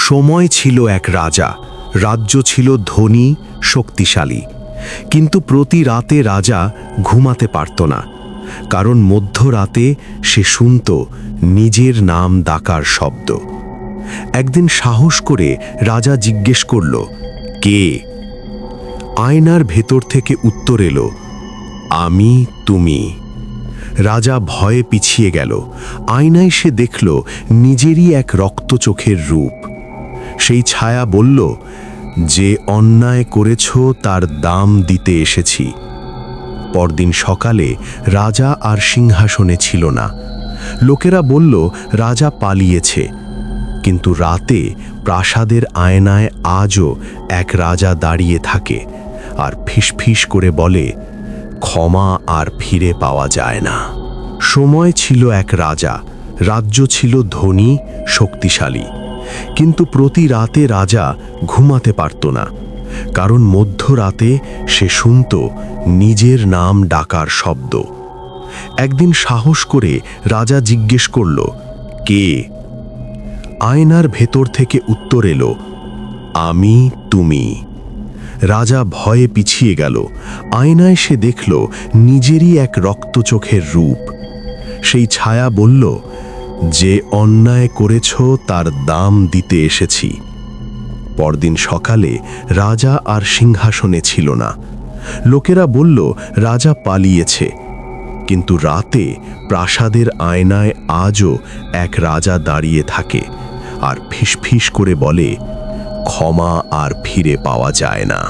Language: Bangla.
সময় ছিল এক রাজা, রাজ্য ছিল ধনী, শক্তিশালী। কিন্তু প্রতি রাতে রাজা ঘুমাতে পারত না, কারণ মধ্যরাতে সে শুনত নিজের নাম ডাকার শব্দ। একদিন সাহস করে রাজা জিজ্ঞেস করল, কে? আয়নার ভেতর থেকে উত্তর এলো, আমি, তুমি। রাজা ভয়ে পিছিয়ে গেল। আয়নায় সে দেখল নিজেরই এক রক্তচোখের রূপ। সেই ছায়া বলল, যে অন্যায় করেছ তার দাম দিতে এসেছি। পরদিন সকালে রাজা আর সিংহাসনে ছিল না। লোকেরা বলল রাজা পালিয়েছে, কিন্তু রাতে প্রাসাদের আয়নায় আজও এক রাজা দাঁড়িয়ে থাকে আর ফিসফিস করে বলে, ক্ষমা আর ফিরে পাওয়া যায় না। সময় ছিল এক রাজা, রাজ্য ছিল ধনী, শক্তিশালী। কিন্তু প্রতি রাতে রাজা ঘুমাতে পারত না, কারণ মধ্যরাতে সে শুনত নিজের নাম ডাকার শব্দ। একদিন সাহস করে রাজা জিজ্ঞেস করল, কে? আয়নার ভেতর থেকে উত্তর এলো, আমি, তুমি। রাজা ভয়ে পিছিয়ে গেল। আয়নায় সে দেখল নিজেরই এক রক্তচোখের রূপ। সেই ছায়া বলল, যে অন্যায় করেছ তার দাম দিতে এসেছি। পরদিন সকালে রাজা আর সিংহাসনে ছিল না। লোকেরা বলল রাজা পালিয়েছে, কিন্তু রাতে প্রাসাদের আয়নায় আজও এক রাজা দাঁড়িয়ে থাকে আর ফিসফিস করে বলে, ক্ষমা আর ফিরে পাওয়া যায় না।